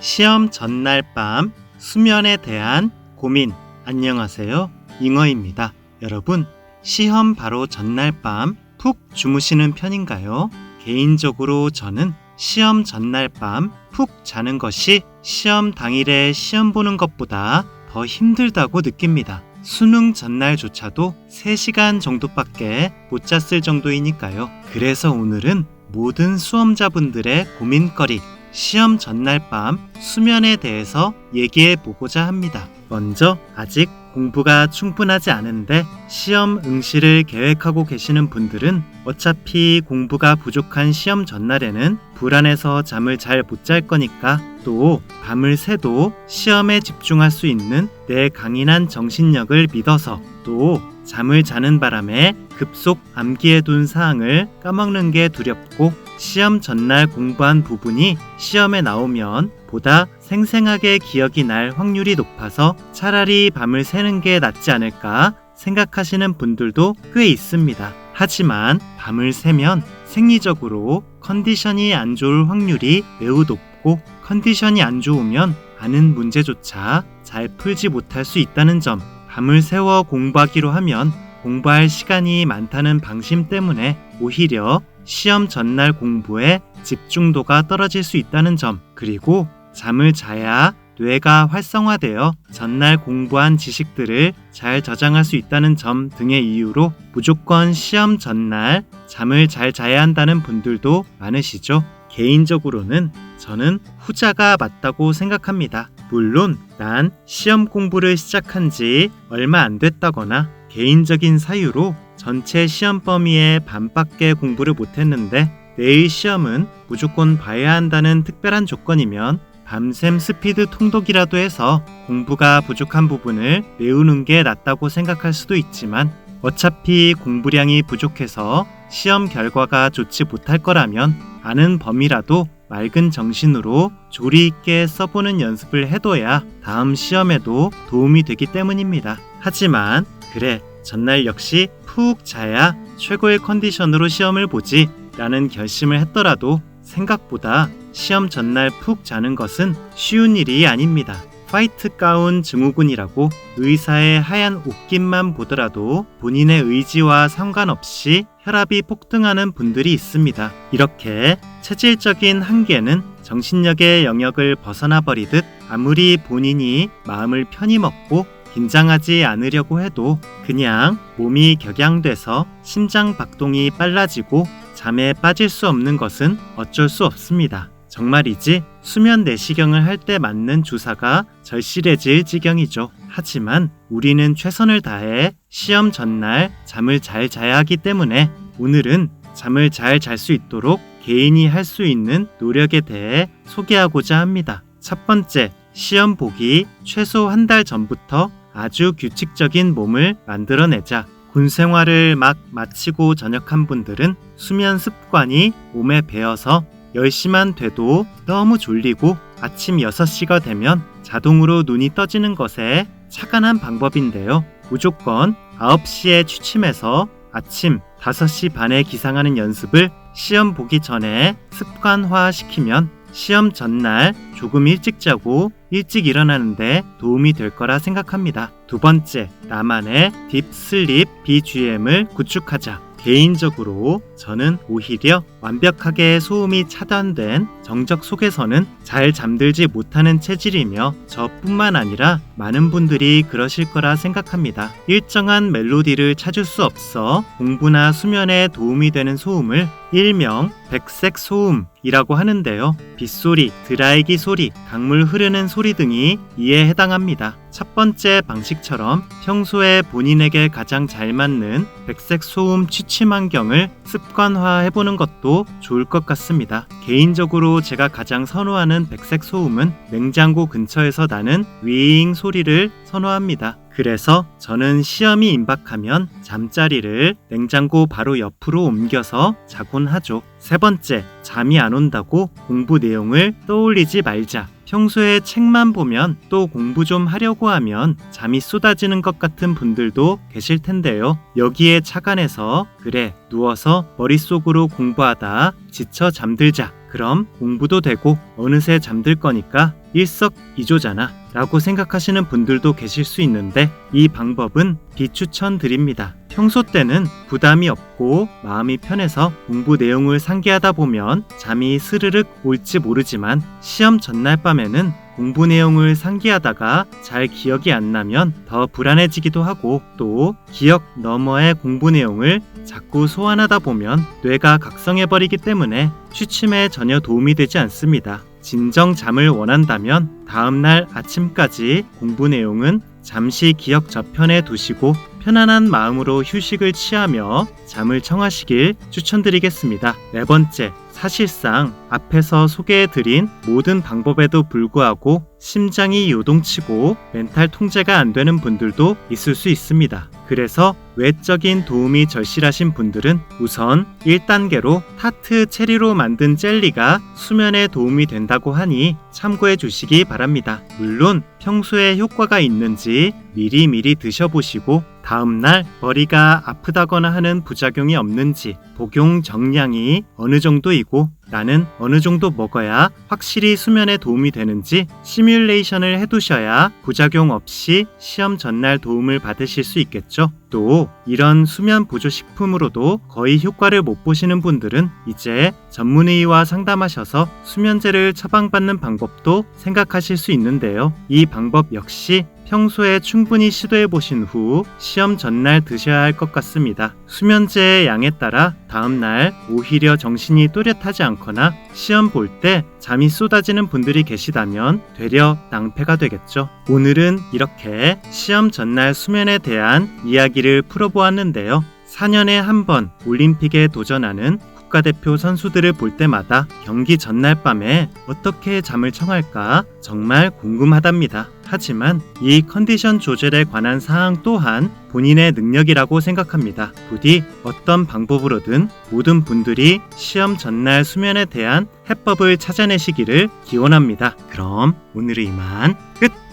시험 전날 밤 수면에 대한 고민. 안녕하세요. 잉어입니다. 여러분, 시험 바로 전날 밤 푹 주무시는 편인가요? 개인적으로 저는 시험 전날 밤 푹 자는 것이 시험 당일에 시험 보는 것보다 더 힘들다고 느낍니다. 수능 전날조차도 3시간 정도밖에 못 잤을 정도이니까요. 그래서 오늘은 모든 수험자분들의 고민거리, 시험 전날 밤 수면에 대해서 얘기해 보고자 합니다. 먼저 아직 공부가 충분하지 않은데 시험 응시를 계획하고 계시는 분들은 어차피 공부가 부족한 시험 전날에는 불안해서 잠을 잘 못 잘 거니까, 또 밤을 새도 시험에 집중할 수 있는 내 강인한 정신력을 믿어서, 또 잠을 자는 바람에 급속 암기해둔 사항을 까먹는 게 두렵고 시험 전날 공부한 부분이 시험에 나오면 보다 생생하게 기억이 날 확률이 높아서 차라리 밤을 새는 게 낫지 않을까 생각하시는 분들도 꽤 있습니다. 하지만 밤을 새면 생리적으로 컨디션이 안 좋을 확률이 매우 높고, 컨디션이 안 좋으면 아는 문제조차 잘 풀지 못할 수 있다는 점, 밤을 새워 공부하기로 하면 공부할 시간이 많다는 방심 때문에 오히려 시험 전날 공부에 집중도가 떨어질 수 있다는 점, 그리고 잠을 자야 뇌가 활성화되어 전날 공부한 지식들을 잘 저장할 수 있다는 점 등의 이유로 무조건 시험 전날 잠을 잘 자야 한다는 분들도 많으시죠. 개인적으로는 저는 후자가 맞다고 생각합니다. 물론 난 시험 공부를 시작한 지 얼마 안 됐다거나 개인적인 사유로 전체 시험 범위의 반밖에 공부를 못했는데 내일 시험은 무조건 봐야 한다는 특별한 조건이면 밤샘 스피드 통독이라도 해서 공부가 부족한 부분을 메우는 게 낫다고 생각할 수도 있지만, 어차피 공부량이 부족해서 시험 결과가 좋지 못할 거라면 아는 범위라도 맑은 정신으로 조리 있게 써보는 연습을 해둬야 다음 시험에도 도움이 되기 때문입니다. 하지만 그래, 전날 역시 푹 자야 최고의 컨디션으로 시험을 보지 라는 결심을 했더라도 생각보다 시험 전날 푹 자는 것은 쉬운 일이 아닙니다. 화이트 가운 증후군이라고 의사의 하얀 옷깃만 보더라도 본인의 의지와 상관없이 혈압이 폭등하는 분들이 있습니다. 이렇게 체질적인 한계는 정신력의 영역을 벗어나 버리듯 아무리 본인이 마음을 편히 먹고 긴장하지 않으려고 해도 그냥 몸이 격양돼서 심장 박동이 빨라지고 잠에 빠질 수 없는 것은 어쩔 수 없습니다. 정말이지 수면 내시경을 할 때 맞는 주사가 절실해질 지경이죠. 하지만 우리는 최선을 다해 시험 전날 잠을 잘 자야 하기 때문에 오늘은 잠을 잘 잘 수 있도록 개인이 할 수 있는 노력에 대해 소개하고자 합니다. 첫 번째, 시험 보기 최소 한 달 전부터 아주 규칙적인 몸을 만들어내자. 군 생활을 막 마치고 전역한 분들은 수면 습관이 몸에 배어서 10시만 돼도 너무 졸리고 아침 6시가 되면 자동으로 눈이 떠지는 것에 착안한 방법인데요. 무조건 9시에 취침해서 아침 5시 반에 기상하는 연습을 시험 보기 전에 습관화시키면 시험 전날 조금 일찍 자고 일찍 일어나는데 도움이 될 거라 생각합니다. 두 번째, 나만의 딥슬립 BGM을 구축하자. 개인적으로 저는 오히려 완벽하게 소음이 차단된 정적 속에서는 잘 잠들지 못하는 체질이며 저뿐만 아니라 많은 분들이 그러실 거라 생각합니다. 일정한 멜로디를 찾을 수 없어 공부나 수면에 도움이 되는 소음을 일명 백색 소음이라고 하는데요. 빗소리, 드라이기 소리, 강물 흐르는 소리 등이 이에 해당합니다. 첫 번째 방식처럼 평소에 본인에게 가장 잘 맞는 백색 소음 취침 환경을 습관화해보는 것도 좋을 것 같습니다. 개인적으로 제가 가장 선호하는 백색 소음은 냉장고 근처에서 나는 윙 소리를 선호합니다. 그래서 저는 시험이 임박하면 잠자리를 냉장고 바로 옆으로 옮겨서 자곤 하죠. 세 번째, 잠이 안 온다고 공부 내용을 떠올리지 말자. 평소에 책만 보면 또 공부 좀 하려고 하면 잠이 쏟아지는 것 같은 분들도 계실 텐데요. 여기에 착안해서 그래, 누워서 머릿속으로 공부하다 지쳐 잠들자. 그럼 공부도 되고 어느새 잠들 거니까 일석이조잖아 라고 생각하시는 분들도 계실 수 있는데 이 방법은 비추천드립니다. 평소 때는 부담이 없고 마음이 편해서 공부 내용을 상기하다 보면 잠이 스르륵 올지 모르지만 시험 전날 밤에는 공부 내용을 상기하다가 잘 기억이 안 나면 더 불안해지기도 하고 또 기억 너머의 공부 내용을 자꾸 소환하다 보면 뇌가 각성해버리기 때문에 취침에 전혀 도움이 되지 않습니다. 진정 잠을 원한다면 다음날 아침까지 공부 내용은 잠시 기억 저편에 두시고 편안한 마음으로 휴식을 취하며 잠을 청하시길 추천드리겠습니다. 네 번째, 사실상 앞에서 소개해드린 모든 방법에도 불구하고 심장이 요동치고 멘탈 통제가 안 되는 분들도 있을 수 있습니다. 그래서 외적인 도움이 절실하신 분들은 우선 1단계로 타트 체리로 만든 젤리가 수면에 도움이 된다고 하니 참고해 주시기 바랍니다. 물론 평소에 효과가 있는지 미리미리 드셔보시고 다음날 머리가 아프다거나 하는 부작용이 없는지 복용 정량이 어느 정도이고 나는 어느 정도 먹어야 확실히 수면에 도움이 되는지 시뮬레이션을 해두셔야 부작용 없이 시험 전날 도움을 받으실 수 있겠죠. 또 이런 수면 보조 식품으로도 거의 효과를 못 보시는 분들은 이제 전문의와 상담하셔서 수면제를 처방받는 방법도 생각하실 수 있는데요. 이 방법 역시 평소에 충분히 시도해 보신 후 시험 전날 드셔야 할 것 같습니다. 수면제의 양에 따라 다음날 오히려 정신이 또렷하지 않거나 시험 볼 때 잠이 쏟아지는 분들이 계시다면 되려 낭패가 되겠죠. 오늘은 이렇게 시험 전날 수면에 대한 이야기를 풀어보았는데요. 4년에 한 번 올림픽에 도전하는 국가대표 선수들을 볼 때마다 경기 전날 밤에 어떻게 잠을 청할까 정말 궁금하답니다. 하지만 이 컨디션 조절에 관한 사항 또한 본인의 능력이라고 생각합니다. 부디 어떤 방법으로든 모든 분들이 시험 전날 수면에 대한 해법을 찾아내시기를 기원합니다. 그럼 오늘은 이만 끝!